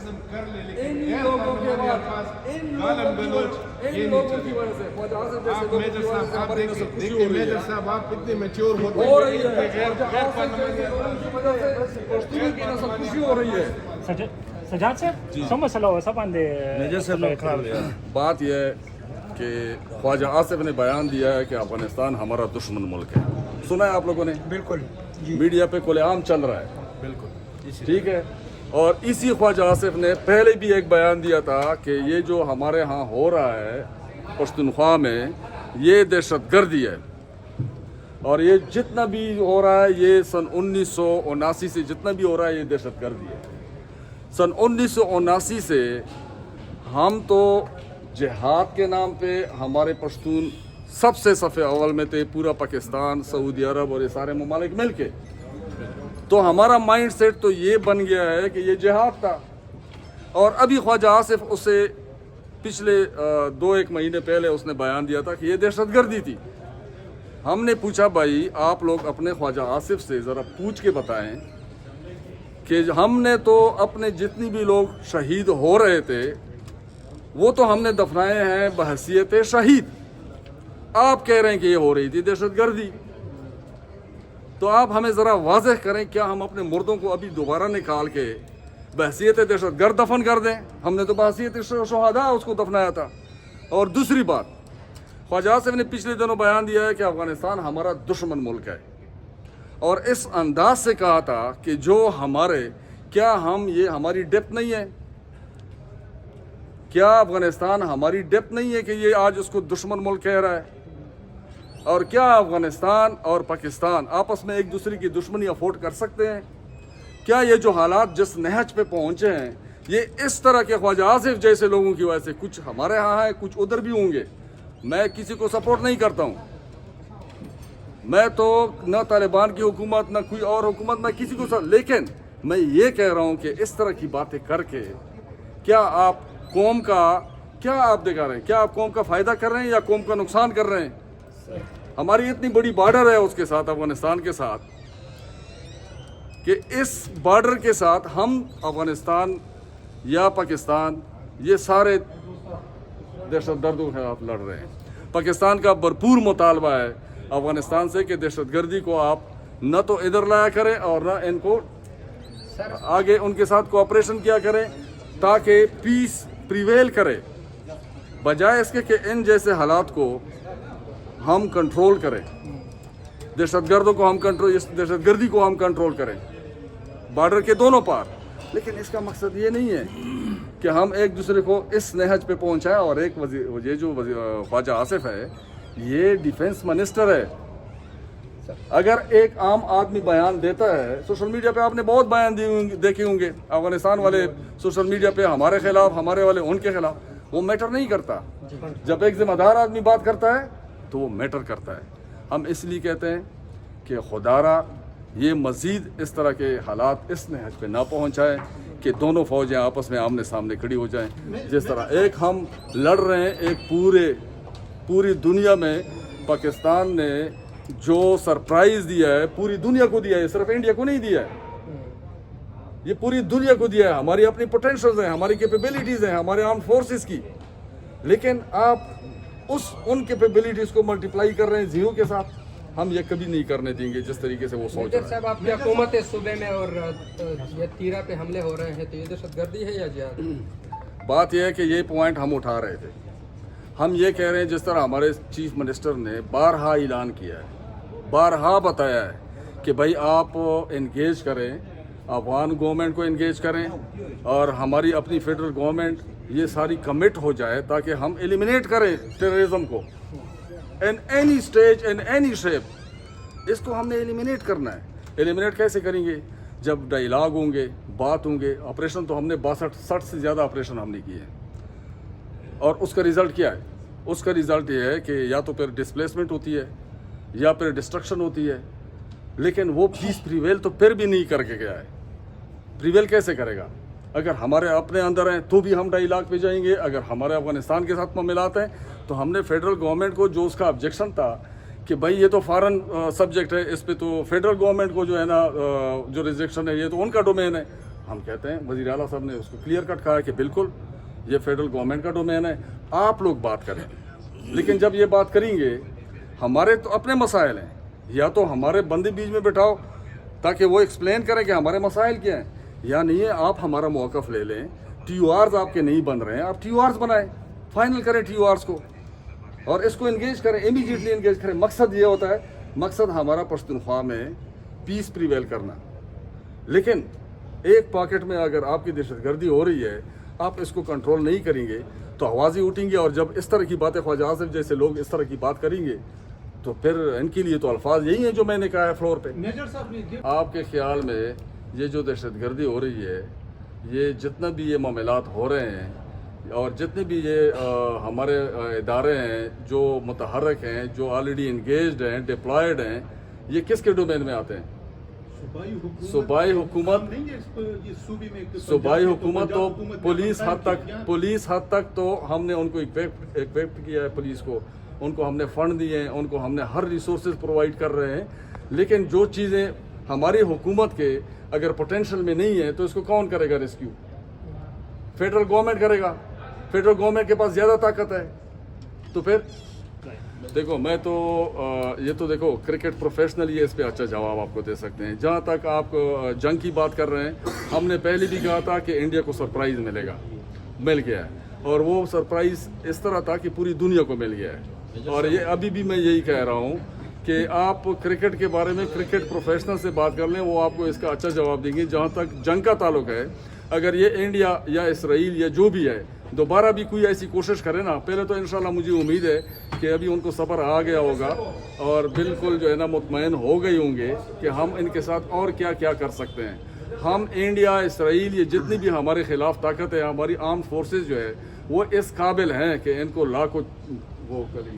इन लोगों के बाद इन लोगों की वजह से ख्वाजा आसिफ जैसे लोगों की वजह से हमारी नस्ल खुशी हो रही है। साहब आप इतने मैच्योर होते हो रही है ख्वाजा आसिफ जैसे लोगों की वजह से पश्तून की नस्ल खुशी हो रही है। सजाद साहब શું મસલો સપાંદે बात यह है कि ख्वाजा आसिफ ने बयान दिया है कि अफगानिस्तान हमारा दुश्मन मुल्क है। सुना है आप लोगों ने? बिल्कुल मीडिया पे खुलेआम चल रहा है, बिल्कुल ठीक है। और इसी ख्वाजा आसिफ ने पहले भी एक बयान दिया था कि ये जो हमारे यहाँ हो रहा है पश्तूनख्वा में, ये दहशतगर्दी है। और ये जितना भी हो रहा है ये सन 1979 से जितना भी हो रहा है ये दहशतगर्दी है। सन 1979 से हम तो जिहाद के नाम पे हमारे पश्तून सबसे सफ़े अव्वल में थे, पूरा पाकिस्तान, सऊदी अरब और ये सारे ममालिक मिल के। तो हमारा माइंड सेट तो ये बन गया है कि ये जिहाद था। और अभी ख्वाजा आसिफ उसे पिछले 2-1 महीने पहले उसने बयान दिया था कि ये दहशतगर्दी थी। हमने पूछा भाई आप लोग अपने ख्वाजा आसिफ से ज़रा पूछ के बताएं कि हमने तो अपने जितनी भी लोग शहीद हो रहे थे वो तो हमने दफनाए हैं बहसीयत शहीद। आप कह रहे हैं कि ये हो रही थी दहशतगर्दी। तो आप हमें ज़रा वाज़ेह करें, क्या हम अपने मुर्दों को अभी दोबारा निकाल के बहसीयत दहशतगर्द दफन कर दें? हमने तो बहसीयत शहादा उसको दफनाया था। और दूसरी बात, ख्वाजा आसिफ ने पिछले दिनों बयान दिया है कि अफ़गानिस्तान हमारा दुश्मन मुल्क है। और इस अंदाज से कहा था कि जो हमारे, क्या हम ये हमारी डेप्थ नहीं है? क्या अफ़गानिस्तान हमारी डेप्थ नहीं है कि ये आज उसको दुश्मन मुल्क कह रहा है? और क्या अफ़गानिस्तान और पाकिस्तान आपस में एक दूसरे की दुश्मनी अफोर्ड कर सकते हैं? क्या ये जो हालात जिस नहज पे पहुँचे हैं ये इस तरह के ख्वाजा आसिफ जैसे लोगों की वजह से, कुछ हमारे यहाँ है कुछ उधर भी होंगे, मैं किसी को सपोर्ट नहीं करता हूँ। मैं तो न तालिबान की हुकूमत न कोई और हुकूमत, मैं किसी को लेकिन मैं ये कह रहा हूँ कि इस तरह की बातें करके क्या आप कौम का क्या आप दिखा रहे हैं? क्या आप कौम का फ़ायदा कर रहे हैं या कौम का नुकसान कर रहे हैं? हमारी इतनी बड़ी बॉर्डर है उसके साथ, अफ़गानिस्तान के साथ, कि इस बॉर्डर के साथ हम अफ़गानिस्तान या पाकिस्तान ये सारे दहशतगर्दों के खिलाफ लड़ रहे हैं। पाकिस्तान का भरपूर मुतालबा है अफ़गानिस्तान से कि दहशतगर्दी को आप न तो इधर लाया करें और न इनको आगे उनके साथ कोऑपरेशन किया करें ताकि पीस प्रिवेल करे, बजाय इसके कि इन जैसे हालात को हम कंट्रोल करें, दहशतगर्दों को हम कंट्रोल, इस दहशतगर्दी को हम कंट्रोल करें बॉर्डर के दोनों पार। लेकिन इसका मकसद ये नहीं है कि हम एक दूसरे को इस नहज पे पहुंचाएं। और एक ये जो ख्वाजा आसिफ है ये डिफेंस मिनिस्टर है। अगर एक आम आदमी बयान देता है, सोशल मीडिया पे आपने बहुत बयान देखे होंगे अफगानिस्तान वाले सोशल मीडिया पे, हमारे खिलाफ, हमारे वाले उनके खिलाफ, वो मैटर नहीं करता। जब एक जिम्मेदार आदमी बात करता है तो वो मैटर करता है। हम इसलिए कहते हैं कि खुदारा ये मज़ीद इस तरह के हालात इस नहज पे ना पहुँचाए कि दोनों फ़ौजें आपस में आमने सामने खड़ी हो जाएं। जिस तरह एक हम लड़ रहे हैं, एक पूरी दुनिया में पाकिस्तान ने जो सरप्राइज़ दिया है पूरी दुनिया को दिया है, सिर्फ इंडिया को नहीं दिया है, ये पूरी दुनिया को दिया है। हमारी अपनी पोटेंशियल्स हैं, हमारी कैपेबिलिटीज़ हैं, हमारे आर्म फोर्सेस की, लेकिन आप उन कैपेबिलिटीज़ को मल्टीप्लाई कर रहे हैं जीरो के साथ। हम ये कभी नहीं करने देंगे जिस तरीके से वो सोच रहे हैं। साहब आपकी हुकूमत है सूबे में और ये तीरा पे हमले हो रहे हैं, तो ये दहशतगर्दी है या जिहाद? बात यह है कि ये पॉइंट हम उठा रहे थे। हम ये कह रहे हैं जिस तरह हमारे चीफ मिनिस्टर ने बारहा ऐलान किया है, बारहा बताया है कि भाई आप इंगेज करें, अफगान गवर्नमेंट को इंगेज करें और हमारी अपनी फेडरल गवर्नमेंट ये सारी कमिट हो जाए ताकि हम एलिमिनेट करें टेररिज्म को in any stage, in any shape. इसको हमने एलिमिनेट करना है। एलिमिनेट कैसे करेंगे? जब डायलॉग होंगे, बात होंगे। ऑपरेशन तो हमने 62-60 से ज़्यादा ऑपरेशन हमने किए हैं। और उसका रिज़ल्ट क्या है? उसका रिज़ल्ट ये है कि या तो फिर डिस्प्लेसमेंट होती है या फिर डिस्ट्रक्शन होती है। लेकिन वो पीस प्रिवेल तो फिर भी नहीं करके गया है। प्रिवेल कैसे करेगा? अगर हमारे अपने अंदर हैं तो भी हम डायलॉग पे जाएंगे। अगर हमारे अफगानिस्तान के साथ मिलाते हैं तो हमने फेडरल गवर्नमेंट को जो उसका ऑब्जेक्शन था कि भाई ये तो फॉरेन सब्जेक्ट है, इस पे तो फेडरल गवर्नमेंट को जो है ना जो रिजेक्शन है ये तो उनका डोमेन है, ہم کہتے ہیں وزیر اعلیٰ صاحب نے اس کو کلیئر کٹ کہا ہے کہ بالکل یہ فیڈرل گورنمنٹ کا ڈومین ہے, آپ لوگ بات کریں. لیکن جب یہ بات کریں گے, ہمارے تو اپنے مسائل ہیں, یا تو ہمارے بندے بیچ میں بٹھاؤ تاکہ وہ ایکسپلین کریں کہ ہمارے مسائل کیا ہیں, یا نہیں ہے آپ ہمارا موقف لے لیں. ٹی یو آرز آپ کے نہیں بن رہے ہیں, آپ ٹی یو آرز بنائیں, فائنل کریں ٹی یو آرز کو, اور اس کو انگیج کریں, امیڈیٹلی انگیج کریں. مقصد یہ ہوتا ہے, مقصد ہمارا پشتونخوا میں پیس پریویل کرنا. لیکن ایک پاکٹ میں اگر آپ کی دہشت گردی ہو رہی ہے, آپ اس کو کنٹرول نہیں کریں گے تو آوازیں اٹھیں گی, اور جب اس طرح کی باتیں خواجہ آصف جیسے لوگ اس طرح کی بات کریں گے تو پھر ان کے لیے تو الفاظ یہی ہیں جو میں نے کہا ہے فلور پہ. آپ کے خیال میں یہ جو دہشت گردی ہو رہی ہے, یہ جتنا بھی یہ معاملات ہو رہے ہیں اور جتنے بھی یہ ہمارے ادارے ہیں جو متحرک ہیں, جو آلریڈی انگیجڈ ہیں, ڈپلائیڈ ہیں, یہ کس کے ڈومین میں آتے ہیں؟ صوبائی حکومت تو پولیس حد تک تو ہم نے ان کو ایکویپ کیا ہے, پولیس کو, ان کو ہم نے فنڈ دیے ہیں, ان کو ہم نے ہر ریسورسز پرووائڈ کر رہے ہیں. لیکن جو چیزیں ہماری حکومت کے اگر پوٹینشیل میں نہیں ہے تو اس کو کون کرے گا ریسکیو؟ فیڈرل گورنمنٹ کرے گا. فیڈرل گورنمنٹ کے پاس زیادہ طاقت ہے. تو پھر دیکھو, میں تو یہ تو دیکھو کرکٹ پروفیشنل یہ اس پہ اچھا جواب آپ کو دے سکتے ہیں. جہاں تک آپ جنگ کی بات کر رہے ہیں, ہم نے پہلے بھی کہا تھا کہ انڈیا کو سرپرائز مل گیا ہے, اور وہ سرپرائز اس طرح تھا کہ پوری دنیا کو مل گیا ہے. اور یہ ابھی بھی میں یہی کہہ رہا ہوں کہ آپ کرکٹ کے بارے میں کرکٹ پروفیشنل سے بات کر لیں, وہ آپ کو اس کا اچھا جواب دیں گے. جہاں تک جنگ کا تعلق ہے, اگر یہ انڈیا یا اسرائیل یا جو بھی ہے دوبارہ بھی کوئی ایسی کوشش کرے نا, پہلے تو انشاءاللہ مجھے امید ہے کہ ابھی ان کو صبر آ گیا ہوگا اور بالکل جو ہے نا مطمئن ہو گئے ہوں گے کہ ہم ان کے ساتھ اور کیا کیا کر سکتے ہیں. ہم انڈیا, اسرائیل, یہ جتنی بھی ہمارے خلاف طاقت ہے, ہماری آرمڈ فورسز جو ہے وہ اس قابل ہیں کہ ان کو لا کو وہ کریں.